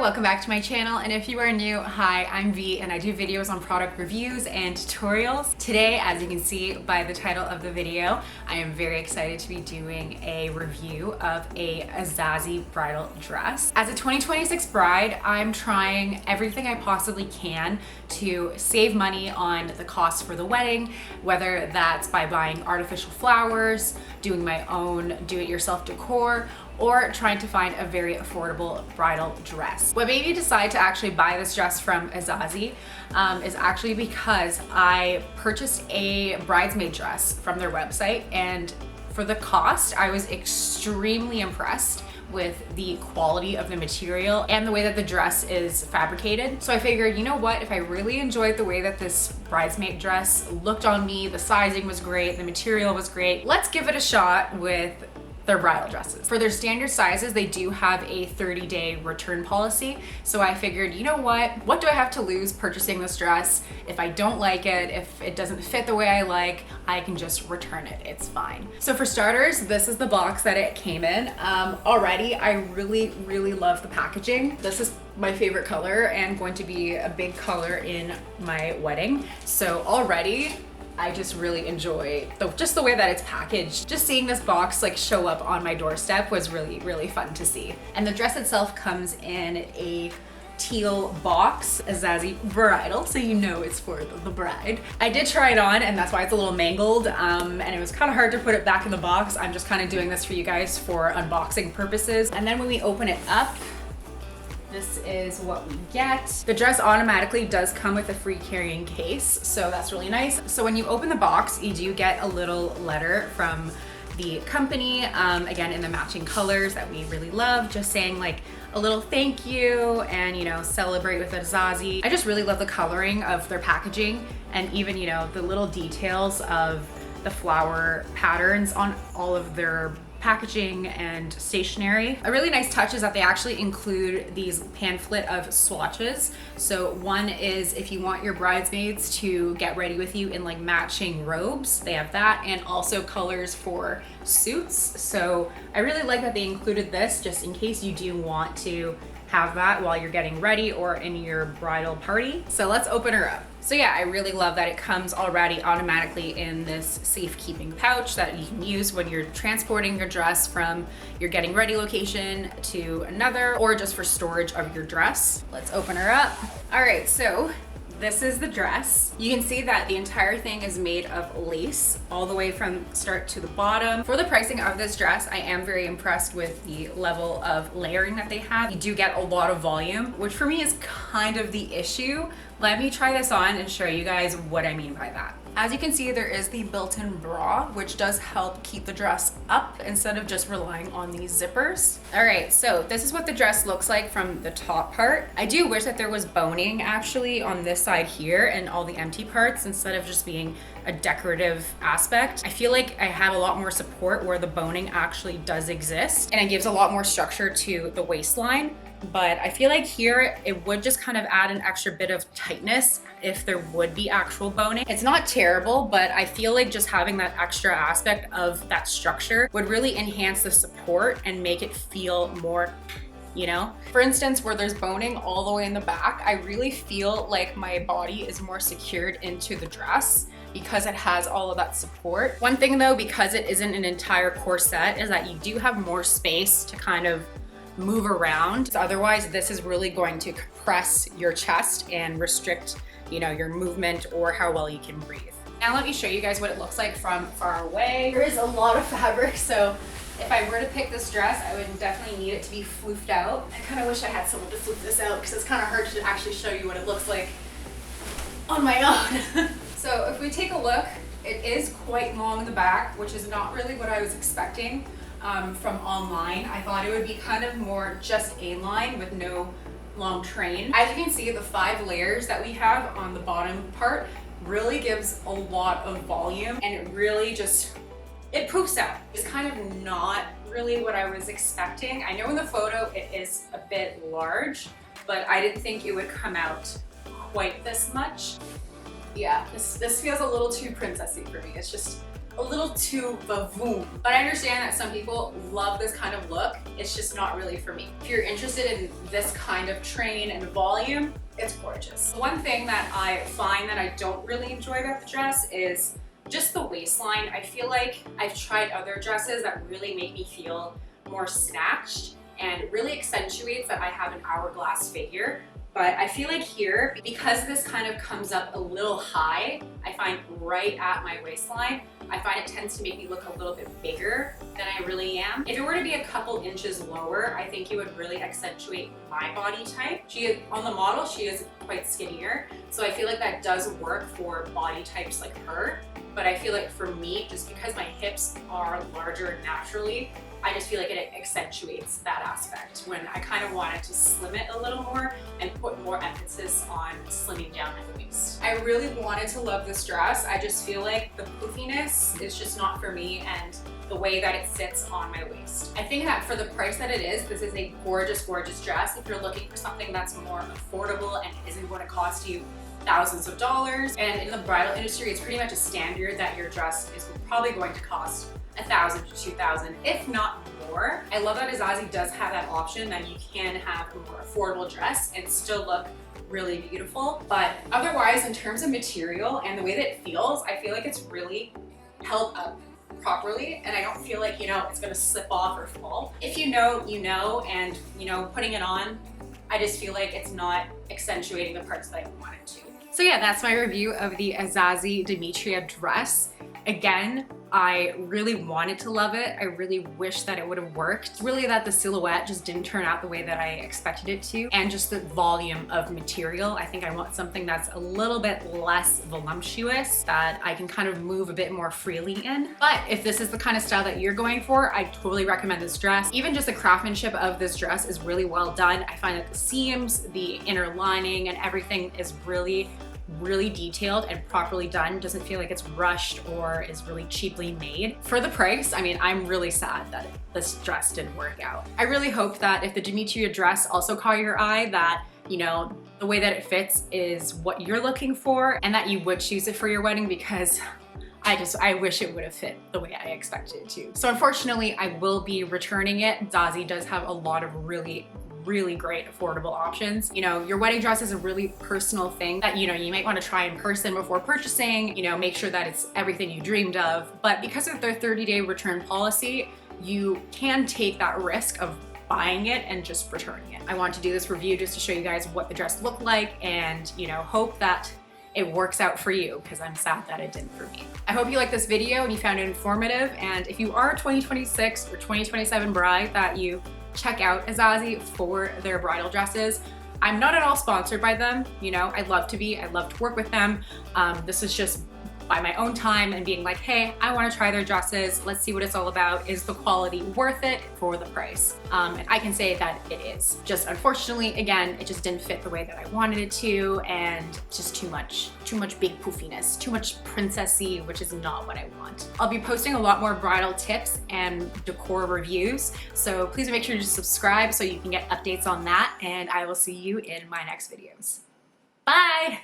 Welcome back to my channel, and if you are new, hi, I'm V and I do videos on product reviews and tutorials. Today, as you can see by the title of the video, I am very excited to be doing a review of a Azazie bridal dress. As a 2026 bride, I'm trying everything I possibly can to save money on the cost for the wedding, whether that's by buying artificial flowers, doing my own do-it-yourself decor, or trying to find a very affordable bridal dress. What made me decide to actually buy this dress from Azazie is actually because I purchased a bridesmaid dress from their website, and for the cost, I was extremely impressed with the quality of the material and the way that the dress is fabricated. So I figured, you know what, if I really enjoyed the way that this bridesmaid dress looked on me, the sizing was great, the material was great, let's give it a shot with their bridal dresses. For their standard sizes, they do have a 30-day return policy. So I figured, you know what do I have to lose purchasing this dress? If I don't like it, if it doesn't fit the way I like, I can just return it, it's fine. So for starters, this is the box that it came in. Already, I really love the packaging. This is my favorite color and going to be a big color in my wedding. So already, I just really enjoy just the way that it's packaged. Just seeing this box like show up on my doorstep was really fun to see. And the dress itself comes in a teal box, Azazie Bridal, so you know it's for the bride. I did try it on, and that's why it's a little mangled, and it was kind of hard to put it back in the box. I'm just kind of doing this for you guys for unboxing purposes. And then when we open it up, this is what we get. The dress automatically does come with a free carrying case, so that's really nice. So when you open the box, you do get a little letter from the company, again in the matching colors that we really love, just saying like a little thank you and, you know, celebrate with Azazie. I just really love the coloring of their packaging and even, you know, the little details of the flower patterns on all of their packaging and stationery. A really nice touch is that they actually include these pamphlet of swatches. So one is if you want your bridesmaids to get ready with you in like matching robes, they have that, and also colors for suits. So I really like that they included this just in case you do want to have that while you're getting ready or in your bridal party. So let's open her up. So yeah, I really love that it comes already automatically in this safekeeping pouch that you can use when you're transporting your dress from your getting ready location to another, or just for storage of your dress. Let's open her up. All right, so this is the dress. You can see that the entire thing is made of lace all the way from start to the bottom. For the pricing of this dress, I am very impressed with the level of layering that they have. You do get a lot of volume, which for me is kind of the issue. Let me try this on and show you guys what I mean by that. As you can see, there is the built-in bra, which does help keep the dress up instead of just relying on these zippers. All right, so this is what the dress looks like from the top part. I do wish that there was boning actually on this side here and all the empty parts instead of just being a decorative aspect. I feel like I have a lot more support where the boning actually does exist, and it gives a lot more structure to the waistline. But I feel like here it would just kind of add an extra bit of tightness if there would be actual boning. It's not terrible, but I feel like just having that extra aspect of that structure would really enhance the support and make it feel more, you know? For instance, where there's boning all the way in the back, I really feel like my body is more secured into the dress because it has all of that support. One thing though, because it isn't an entire corset, is that you do have more space to kind of move around. Otherwise, this is really going to compress your chest and restrict, you know, your movement or how well you can breathe. Now let me show you guys what it looks like from far away. There is a lot of fabric, so if I were to pick this dress, I would definitely need it to be floofed out. I kind of wish I had someone to floof this out because it's kind of hard to actually show you what it looks like on my own. So if we take a look, it is quite long in the back, which is not really what I was expecting. From online. I thought it would be kind of more just A-line with no long train. As you can see, the 5 layers that we have on the bottom part really gives a lot of volume, and it really just, it poofs out. It's kind of not really what I was expecting. I know in the photo it is a bit large, but I didn't think it would come out quite this much. Yeah, this feels a little too princessy for me. It's just a little too vavoom. But I understand that some people love this kind of look. It's just not really for me. If you're interested in this kind of train and volume, it's gorgeous. One thing that I find that I don't really enjoy about the dress is just the waistline. I feel like I've tried other dresses that really make me feel more snatched and really accentuates that I have an hourglass figure. But I feel like here, because this kind of comes up a little high, I find right at my waistline, I find it tends to make me look a little bit bigger than I really am. If it were to be a couple inches lower, I think it would really accentuate my body type. On the model, she is quite skinnier, so I feel like that does work for body types like her. But I feel like for me, just because my hips are larger naturally, I just feel like it accentuates that aspect when I kind of wanted to slim it a little more and put more emphasis on slimming down my waist. I really wanted to love this dress. I just feel like the poofiness is just not for me, and the way that it sits on my waist. I think that for the price that it is, this is a gorgeous, gorgeous dress. If you're looking for something that's more affordable and isn't going to cost you thousands of dollars, and in the bridal industry, it's pretty much a standard that your dress is probably going to cost $1,000 to $2,000, if not more. I love that Azazie does have that option that you can have a more affordable dress and still look really beautiful. But otherwise, in terms of material and the way that it feels, I feel like it's really held up properly, and I don't feel like, it's gonna slip off or fall. If you know, you know, and putting it on, I just feel like it's not accentuating the parts that I want it to. So yeah, that's my review of the Azazie Demetria dress. Again, I really wanted to love it. I really wish that it would have worked. It's really that the silhouette just didn't turn out the way that I expected it to, and just the volume of material. I think I want something that's a little bit less voluptuous, that I can kind of move a bit more freely in. But if this is the kind of style that you're going for, I totally recommend this dress. Even just the craftsmanship of this dress is really well done. I find that the seams, the inner lining, and everything is really detailed and properly done. Doesn't feel like it's rushed or is really cheaply made. For the price, I mean, I'm really sad that this dress didn't work out. I really hope that if the Demetria dress also caught your eye, that the way that it fits is what you're looking for, and that you would choose it for your wedding, because I wish it would have fit the way I expected it to. So unfortunately, I will be returning it. Azazie does have a lot of really great affordable options. Your wedding dress is a really personal thing that you might want to try in person before purchasing, make sure that it's everything you dreamed of. But because of their 30-day return policy, you can take that risk of buying it and just returning it. I want to do this review just to show you guys what the dress looked like, and hope that it works out for you, because I'm sad that it didn't for me. I hope you liked this video and you found it informative, and if you are a 2026 or 2027 bride, that you check out Azazie for their bridal dresses. I'm not at all sponsored by them, I'd love to be, I'd love to work with them. This is just by my own time and being like, hey, I want to try their dresses. Let's see what it's all about. Is the quality worth it for the price? And I can say that it is. Just unfortunately, again, it just didn't fit the way that I wanted it to, and just too much big poofiness, too much princessy, which is not what I want. I'll be posting a lot more bridal tips and decor reviews, so please make sure to subscribe so you can get updates on that, and I will see you in my next videos. Bye!